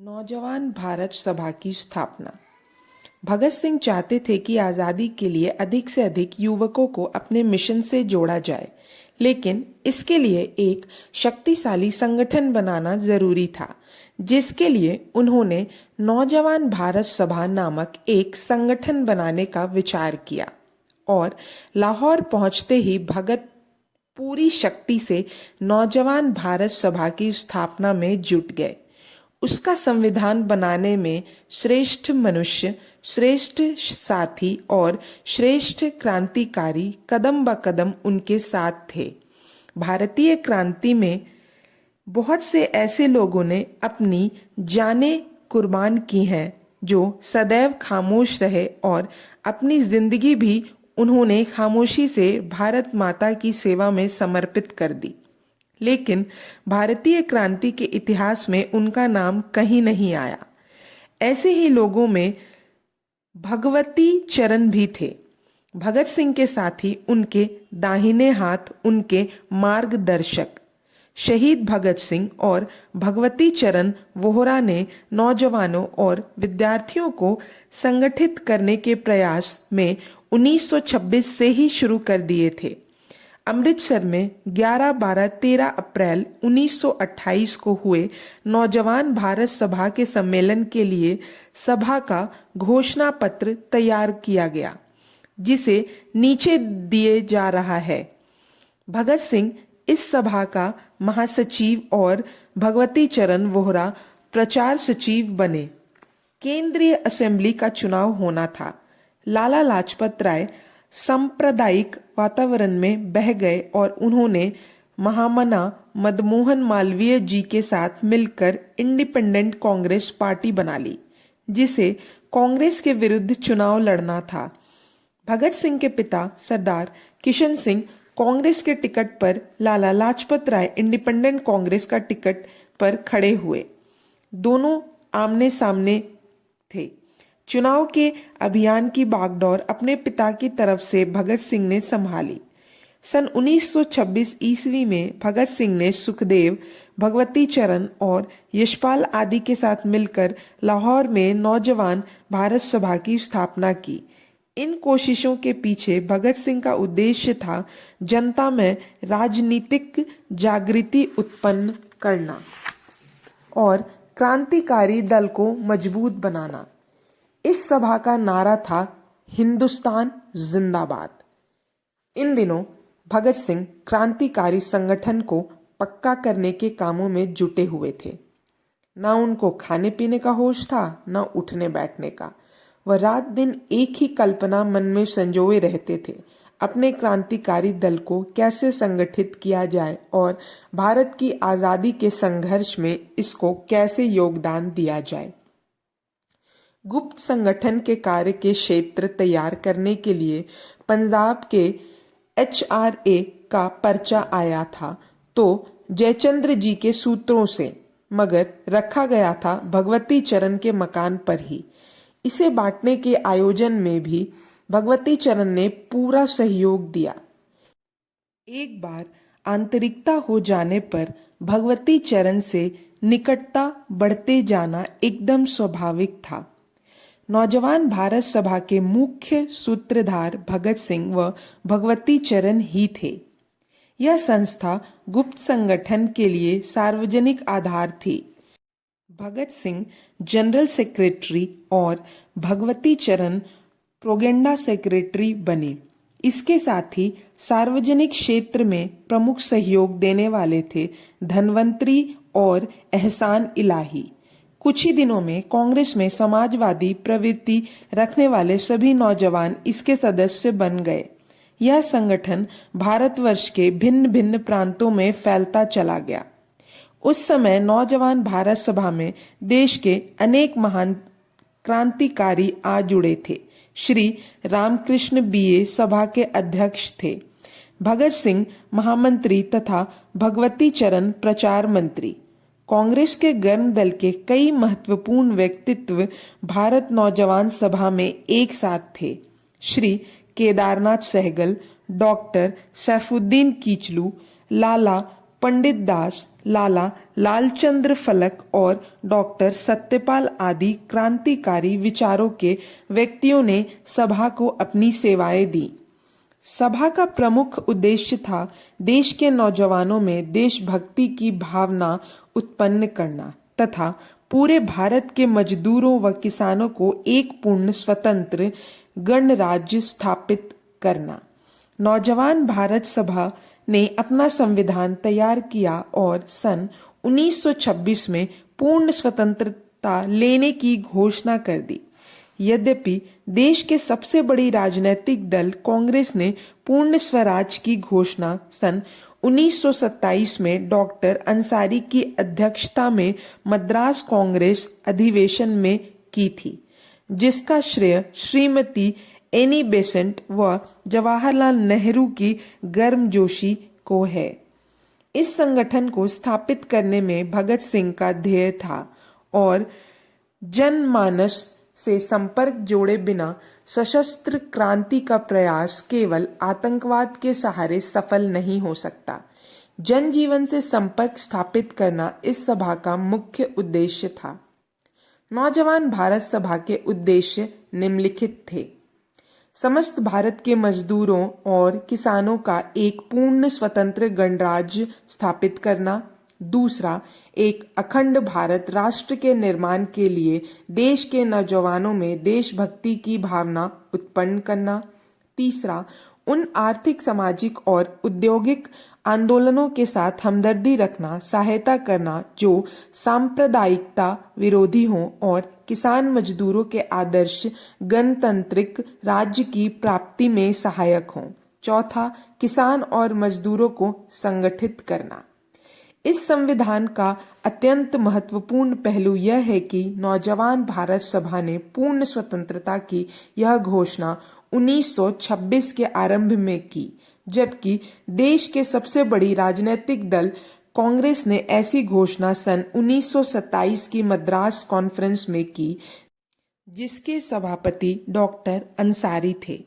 नौजवान भारत सभा की स्थापना। भगत सिंह चाहते थे कि आज़ादी के लिए अधिक से अधिक युवकों को अपने मिशन से जोड़ा जाए, लेकिन इसके लिए एक शक्तिशाली संगठन बनाना जरूरी था, जिसके लिए उन्होंने नौजवान भारत सभा नामक एक संगठन बनाने का विचार किया और लाहौर पहुंचते ही भगत पूरी शक्ति से नौजवान भारत सभा की स्थापना में जुट गए। उसका संविधान बनाने में श्रेष्ठ मनुष्य, श्रेष्ठ साथी और श्रेष्ठ क्रांतिकारी कदम ब कदम उनके साथ थे। भारतीय क्रांति में बहुत से ऐसे लोगों ने अपनी जानें कुर्बान की हैं, जो सदैव खामोश रहे और अपनी जिंदगी भी उन्होंने खामोशी से भारत माता की सेवा में समर्पित कर दी। लेकिन भारतीय क्रांति के इतिहास में उनका नाम कहीं नहीं आया। ऐसे ही लोगों में भगवती चरण भी थे। भगत सिंह के साथी, उनके दाहिने हाथ, उनके मार्गदर्शक शहीद भगत सिंह और भगवती चरण वोहरा ने नौजवानों और विद्यार्थियों को संगठित करने के प्रयास में 1926 से ही शुरू कर दिए थे। अमृतसर में 11, 12, 13 अप्रैल 1928 को हुए नौजवान भारत सभा के सम्मेलन के लिए सभा का घोषणा पत्र तैयार किया गया, जिसे नीचे दिए जा रहा है। भगत सिंह इस सभा का महासचिव और भगवती चरण वोहरा प्रचार सचिव बने। केंद्रीय असेंबली का चुनाव होना था। लाला लाजपत राय सांप्रदायिक वातावरण में बह गए और उन्होंने महामना मदनमोहन मालवीय जी के साथ मिलकर इंडिपेंडेंट कांग्रेस पार्टी बना ली, जिसे कांग्रेस के विरुद्ध चुनाव लड़ना था। भगत सिंह के पिता सरदार किशन सिंह कांग्रेस के टिकट पर, लाला लाजपत राय इंडिपेंडेंट कांग्रेस का टिकट पर खड़े हुए। दोनों आमने सामने थे। चुनाव के अभियान की बागडोर अपने पिता की तरफ से भगत सिंह ने संभाली। सन 1926 ईस्वी में भगत सिंह ने सुखदेव, भगवती चरण और यशपाल आदि के साथ मिलकर लाहौर में नौजवान भारत सभा की स्थापना की। इन कोशिशों के पीछे भगत सिंह का उद्देश्य था जनता में राजनीतिक जागृति उत्पन्न करना और क्रांतिकारी दल को मजबूत बनाना। इस सभा का नारा था हिंदुस्तान जिंदाबाद। इन दिनों भगत सिंह क्रांतिकारी संगठन को पक्का करने के कामों में जुटे हुए थे। ना उनको खाने पीने का होश था, ना उठने बैठने का। वह रात दिन एक ही कल्पना मन में संजोए रहते थे, अपने क्रांतिकारी दल को कैसे संगठित किया जाए और भारत की आजादी के संघर्ष में इसको कैसे योगदान दिया जाए। गुप्त संगठन के कार्य के क्षेत्र तैयार करने के लिए पंजाब के HRA का पर्चा आया था, तो जयचंद्र जी के सूत्रों से, मगर रखा गया था भगवती चरण के मकान पर ही। इसे बांटने के आयोजन में भी भगवती चरण ने पूरा सहयोग दिया। एक बार आंतरिकता हो जाने पर भगवती चरण से निकटता बढ़ते जाना एकदम स्वाभाविक था। नौजवान भारत सभा के मुख्य सूत्रधार भगत सिंह व भगवती चरण ही थे। यह संस्था गुप्त संगठन के लिए सार्वजनिक आधार थी। भगत सिंह जनरल सेक्रेटरी और भगवती चरण प्रोपेगेंडा सेक्रेटरी बने। इसके साथ ही सार्वजनिक क्षेत्र में प्रमुख सहयोग देने वाले थे धनवंतरी और एहसान इलाही। कुछ ही दिनों में कांग्रेस में समाजवादी प्रवृत्ति रखने वाले सभी नौजवान इसके सदस्य बन गए। यह संगठन भारतवर्ष के भिन्न भिन्न प्रांतों में फैलता चला गया। उस समय नौजवान भारत सभा में देश के अनेक महान क्रांतिकारी आ जुड़े थे। श्री रामकृष्ण BA सभा के अध्यक्ष थे। भगत सिंह महामंत्री तथा भगवती चरण प्रचार मंत्री। कांग्रेस के गर्म दल के कई महत्वपूर्ण व्यक्तित्व भारत नौजवान सभा में एक साथ थे। श्री केदारनाथ सहगल, डॉक्टर सैफुद्दीन किचलू, लाला पंडित दास, लाला लालचंद्र फलक और डॉक्टर सत्यपाल आदि क्रांतिकारी विचारों के व्यक्तियों ने सभा को अपनी सेवाएं दी। सभा का प्रमुख उद्देश्य था देश के नौजवानों में देशभक्ति की भावना उत्पन्न करना तथा पूरे भारत के मजदूरों व किसानों को एक पूर्ण स्वतंत्र गणराज्य स्थापित करना। नौजवान भारत सभा ने अपना संविधान तैयार किया और सन 1926 में पूर्ण स्वतंत्रता लेने की घोषणा कर दी। यद्यपि देश के सबसे बड़ी राजनीतिक दल कांग्रेस ने पूर्ण स्वराज की घोषणा सन 1927 में डॉक्टर अंसारी की अध्यक्षता में मद्रास कांग्रेस अधिवेशन में की थी, जिसका श्रेय श्रीमती एनी बेसेंट व जवाहरलाल नेहरू की गर्मजोशी को है। इस संगठन को स्थापित करने में भगत सिंह का ध्येय था और जनमानस से संपर्क जोड़े बिना सशस्त्र क्रांति का प्रयास केवल आतंकवाद के सहारे सफल नहीं हो सकता। जनजीवन से संपर्क स्थापित करना इस सभा का मुख्य उद्देश्य था। नौजवान भारत सभा के उद्देश्य निम्नलिखित थे: समस्त भारत के मजदूरों और किसानों का एक पूर्ण स्वतंत्र गणराज्य स्थापित करना। दूसरा, एक अखंड भारत राष्ट्र के निर्माण के लिए देश के नौजवानों में देशभक्ति की भावना उत्पन्न करना। तीसरा, उन आर्थिक, सामाजिक और औद्योगिक आंदोलनों के साथ हमदर्दी रखना, सहायता करना जो सांप्रदायिकता विरोधी हों और किसान मजदूरों के आदर्श गणतांत्रिक राज्य की प्राप्ति में सहायक हों। चौथा, किसान और मजदूरों को संगठित करना। इस संविधान का अत्यंत महत्वपूर्ण पहलू यह है कि नौजवान भारत सभा ने पूर्ण स्वतंत्रता की यह घोषणा 1926 के आरंभ में की, जबकि देश के सबसे बड़ी राजनीतिक दल कांग्रेस ने ऐसी घोषणा सन 1927 की मद्रास कॉन्फ्रेंस में की, जिसके सभापति डॉक्टर अंसारी थे।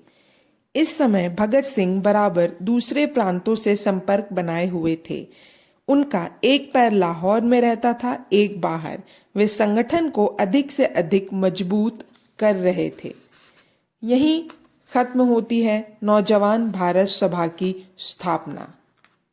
इस समय भगत सिंह बराबर दूसरे प्रांतों से संपर्क बनाए हुए थे। उनका एक पैर लाहौर में रहता था, एक बाहर। वे संगठन को अधिक से अधिक मजबूत कर रहे थे। यहीं खत्म होती है नौजवान भारत सभा की स्थापना।